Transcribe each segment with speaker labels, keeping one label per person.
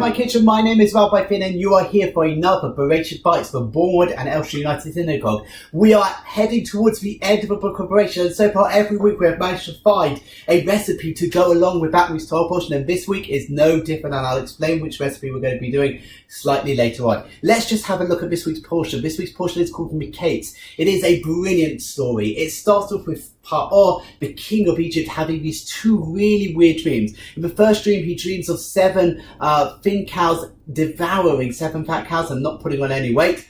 Speaker 1: my kitchen. My name is Rabbi Finn and you are here for another Bereishit Bites from Cornbread and Elsha United Synagogue. We are heading towards the end of the book of Bereishit, and so far every week we have managed to find a recipe to go along with that week's Torah portion, and this week is no different, and I'll explain which recipe we're going to be doing slightly later on. Let's just have a look at this week's portion. This week's portion is called Miketz. It is a brilliant story. It starts off with Paro, the king of Egypt, having these two really weird dreams. In the first dream, he dreams of 7 thin cows devouring 7 fat cows and not putting on any weight.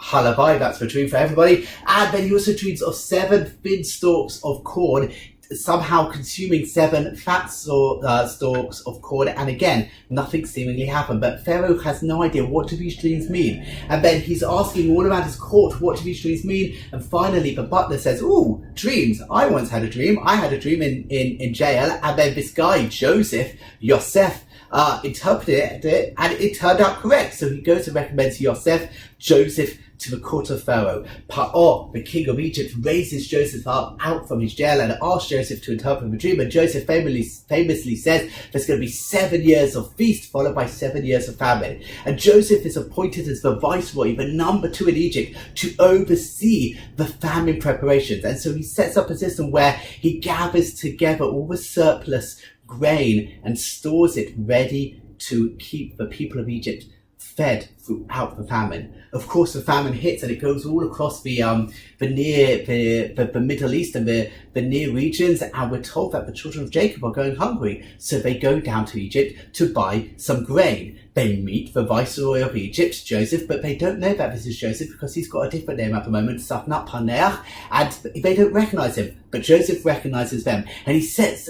Speaker 1: Halabai, that's the dream for everybody. And then he also dreams of 7 thin stalks of corn somehow consuming 7 fat stalks of corn, and again nothing seemingly happened. But Pharaoh has no idea what do these dreams mean, and then he's asking all around his court what do these dreams mean, and finally the butler says, "Ooh, dreams, I once had a dream. I had a dream in jail," and then this guy Yosef interpreted it and it turned out correct. So he goes and recommends Joseph to the court of Pharaoh. Paro, the king of Egypt, raises Joseph up out from his jail and asks Joseph to interpret the dream, and Joseph famously says there's going to be 7 years of feast followed by 7 years of famine. And Joseph is appointed as the viceroy, the number 2 in Egypt, to oversee the famine preparations. And so he sets up a system where he gathers together all the surplus grain and stores it ready to keep the people of Egypt fed throughout the famine. Of course, the famine hits and it goes all across the Middle East and the near regions, and we're told that the children of Jacob are going hungry, so they go down to Egypt to buy some grain. They meet the viceroy of Egypt, Joseph, but they don't know that this is Joseph because he's got a different name at the moment, Safnat Paneach, and they don't recognize him, but Joseph recognizes them, and he sets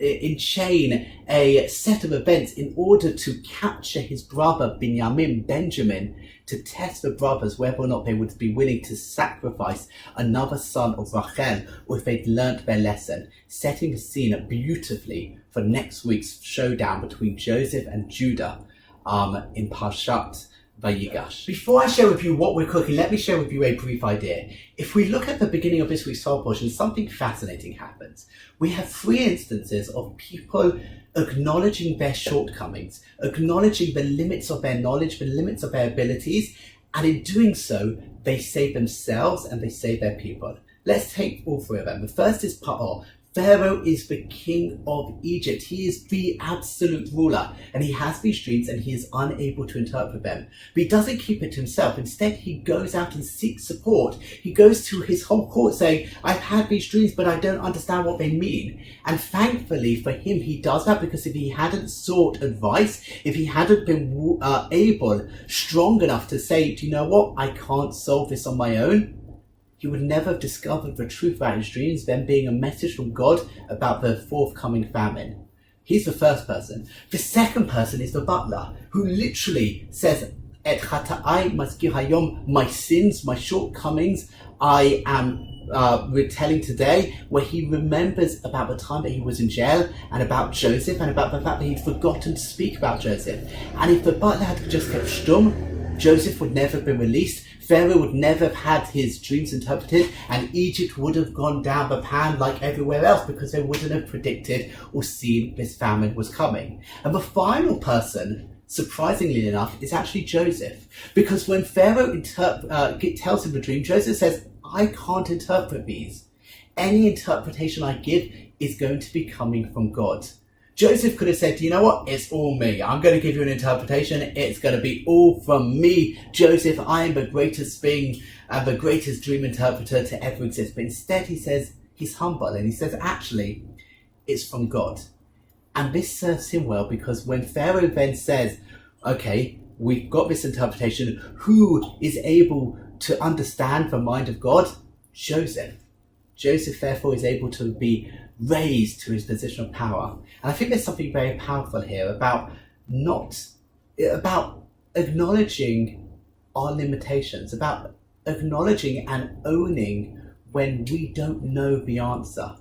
Speaker 1: in chain a set of events in order to capture his brother Benjamin, to test the brothers whether or not they would be willing to sacrifice another son of Rachel, or if they'd learnt their lesson, setting the scene beautifully for next week's showdown between Joseph and Judah in Parshat Vayigash. Before I share with you what we're cooking, let me share with you a brief idea. If we look at the beginning of this week's Torah portion, something fascinating happens. We have 3 instances of people acknowledging their shortcomings, acknowledging the limits of their knowledge, the limits of their abilities, and in doing so, they save themselves and they save their people. Let's take all 3 of them. The first is Paro. Pharaoh is the king of Egypt. He is the absolute ruler, and he has these dreams and he is unable to interpret them. But he doesn't keep it to himself. Instead, he goes out and seeks support. He goes to his whole court saying, "I've had these dreams, but I don't understand what they mean." And thankfully for him, he does that, because if he hadn't sought advice, if he hadn't been strong enough to say, "Do you know what? I can't solve this on my own," he would never have discovered the truth about his dreams, them being a message from God about the forthcoming famine. He's the first person. The second person is the butler, who literally says, "Et chata'ai maskir hayom," my sins, my shortcomings, I am retelling today, where he remembers about the time that he was in jail and about Joseph and about the fact that he'd forgotten to speak about Joseph. And if the butler had just kept stum, Joseph would never have been released, Pharaoh would never have had his dreams interpreted, and Egypt would have gone down the pan like everywhere else, because they wouldn't have predicted or seen this famine was coming. And the final person, surprisingly enough, is actually Joseph, because when Pharaoh tells him the dream, Joseph says, "I can't interpret these. Any interpretation I give is going to be coming from God." Joseph could have said, "You know what? It's all me. I'm going to give you an interpretation. It's going to be all from me, Joseph. I am the greatest thing and the greatest dream interpreter to ever exist." But instead he says, he's humble, and he says, actually, it's from God. And this serves him well, because when Pharaoh then says, "Okay, we've got this interpretation, who is able to understand the mind of God?" Joseph. Joseph therefore is able to be raised to his position of power. And I think there's something very powerful here about acknowledging our limitations, about acknowledging and owning when we don't know the answer.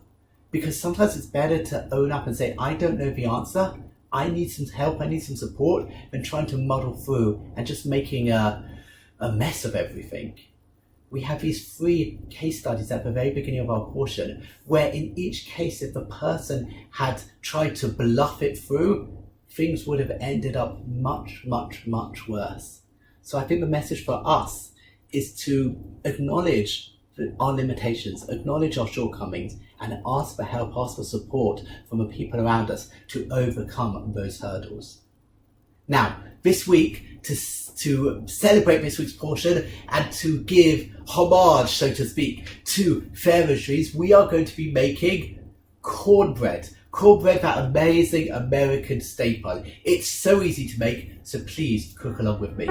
Speaker 1: Because sometimes it's better to own up and say, "I don't know the answer, I need some help, I need some support," than trying to muddle through and just making a mess of everything. We have these 3 case studies at the very beginning of our portion, where in each case, if the person had tried to bluff it through, things would have ended up much, much, much worse. So I think the message for us is to acknowledge our limitations, acknowledge our shortcomings, and ask for help, ask for support from the people around us to overcome those hurdles. Now, this week, to celebrate this week's portion and to give homage, so to speak, to Pharaoh's trees, we are going to be making cornbread. Cornbread, that amazing American staple. It's so easy to make, so please cook along with me.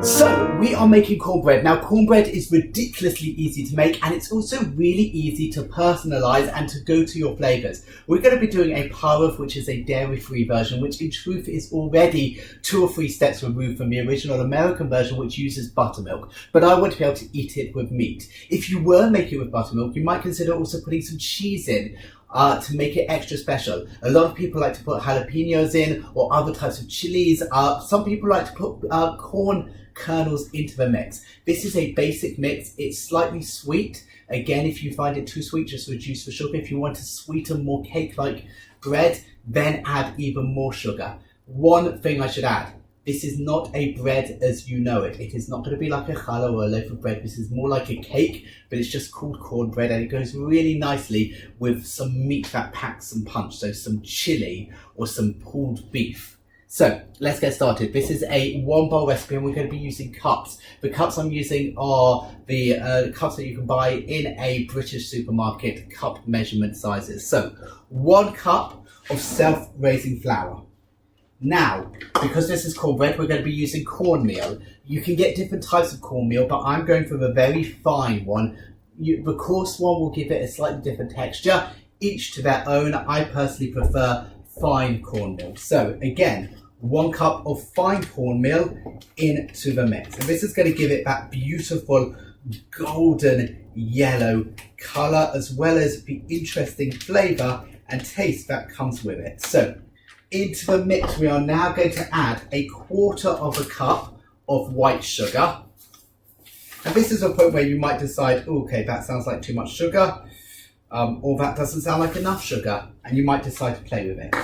Speaker 1: So, we are making cornbread. Now, cornbread is ridiculously easy to make, and it's also really easy to personalize and to go to your flavors. We're going to be doing a parov, which is a dairy-free version, which in truth is already 2 or 3 steps removed from the original American version, which uses buttermilk. But I want to be able to eat it with meat. If you were making it with buttermilk, you might consider also putting some cheese in. To make it extra special. A lot of people like to put jalapenos in or other types of chilies. Some people like to put corn kernels into the mix. This is a basic mix. It's slightly sweet. Again, if you find it too sweet, just reduce the sugar. If you want to sweeten more cake-like bread, then add even more sugar. One thing I should add, this is not a bread as you know it. It is not going to be like a challah or a loaf of bread. This is more like a cake, but it's just called cornbread, and it goes really nicely with some meat that packs some punch, so some chili or some pulled beef. So let's get started. This is a 1 bowl recipe, and we're going to be using cups. The cups I'm using are the cups that you can buy in a British supermarket, cup measurement sizes. So 1 cup of self-raising flour. Now, because this is cornbread, we're going to be using cornmeal. You can get different types of cornmeal, but I'm going for the very fine one. The coarse one will give it a slightly different texture. Each to their own. I personally prefer fine cornmeal. So again, 1 cup of fine cornmeal into the mix. And this is going to give it that beautiful golden yellow colour, as well as the interesting flavour and taste that comes with it. So into the mix, we are now going to add 1/4 cup of white sugar. And this is a point where you might decide, okay, that sounds like too much sugar, or that doesn't sound like enough sugar, and you might decide to play with it.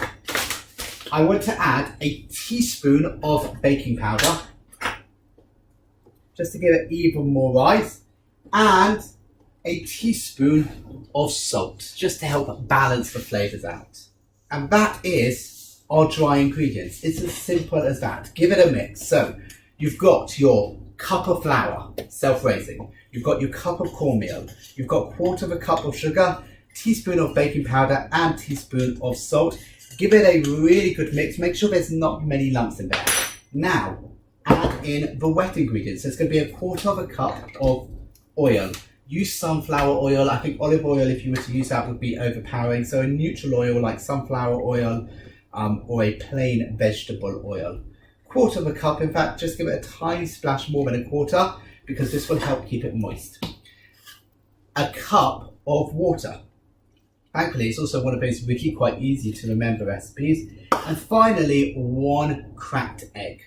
Speaker 1: I want to add 1 teaspoon of baking powder, just to give it even more rise, and 1 teaspoon of salt, just to help balance the flavours out. And that is our dry ingredients. It's as simple as that. Give it a mix. So you've got your cup of flour, self-raising. You've got your cup of cornmeal. You've got 1/4 cup of sugar, teaspoon of baking powder, and teaspoon of salt. Give it a really good mix. Make sure there's not many lumps in there. Now, add in the wet ingredients. So it's going to be 1/4 cup of oil. Use sunflower oil. I think olive oil, if you were to use that, would be overpowering. So a neutral oil like sunflower oil, or a plain vegetable oil. 1/4 cup, in fact, just give it a tiny splash more than 1/4, because this will help keep it moist. 1 cup of water. Thankfully, it's also one of those really quite easy to remember recipes. And finally, 1 cracked egg.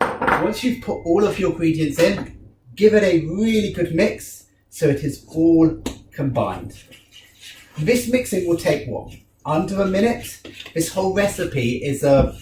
Speaker 1: Once you've put all of your ingredients in, give it a really good mix so it is all combined. This mixing will take what? Under a minute? This whole recipe is a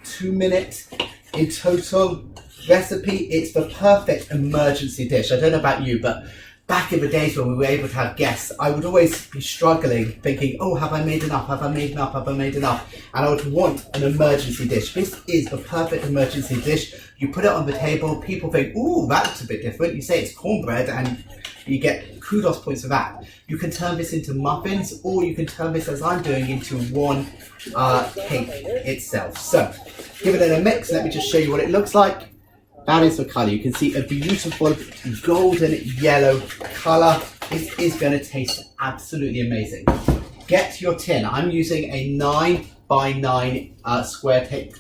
Speaker 1: 2-minute in total recipe. It's the perfect emergency dish. I don't know about you, but back in the days when we were able to have guests, I would always be struggling, thinking, oh, have I made enough? Have I made enough? Have I made enough? And I would want an emergency dish. This is the perfect emergency dish. You put it on the table, people think, ooh, that looks a bit different. You say it's cornbread and you get kudos points for that. You can turn this into muffins, or you can turn this, as I'm doing, into one cake itself. So, give it a mix. Let me just show you what it looks like. That is the colour. You can see a beautiful golden yellow colour. This is going to taste absolutely amazing. Get your tin. I'm using a 9 by 9 square cake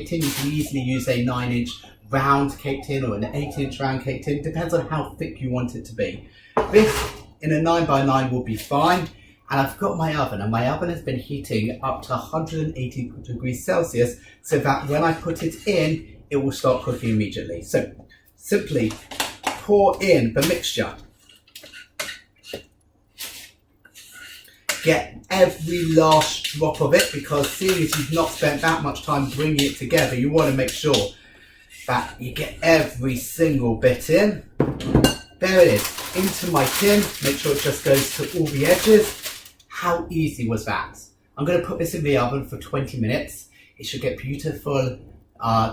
Speaker 1: tin. You can easily use a 9-inch round cake tin or an 8-inch round cake tin. Depends on how thick you want it to be. This in a 9 by 9 will be fine. And I've got my oven, and my oven has been heating up to 180 degrees Celsius, so that when I put it in, it will start cooking immediately. So simply pour in the mixture get every last drop of it, because seeing as you've not spent that much time bringing it together, you want to make sure that you get every single bit in. There it is, into my tin. Make sure it just goes to all the edges. How easy was that? I'm going to put this in the oven for 20 minutes. It should get beautiful,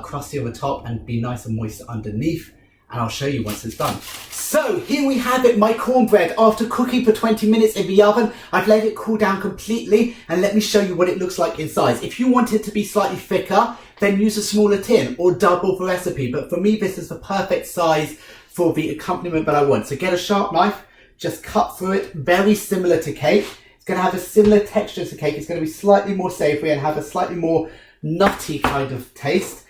Speaker 1: crusty on the top and be nice and moist underneath. And I'll show you once it's done. So here we have it, my cornbread. After cooking for 20 minutes in the oven, I've let it cool down completely, and let me show you what it looks like in size. If you want it to be slightly thicker, then use a smaller tin or double the recipe. But for me, this is the perfect size for the accompaniment that I want. So get a sharp knife, just cut through it, very similar to cake. It's going to have a similar texture to cake. It's going to be slightly more savoury and have a slightly more nutty kind of taste.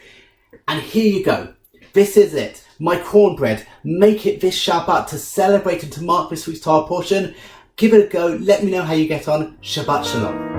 Speaker 1: And here you go. This is it. My cornbread. Make it this Shabbat to celebrate and to mark this week's Torah portion. Give it a go. Let me know how you get on. Shabbat Shalom.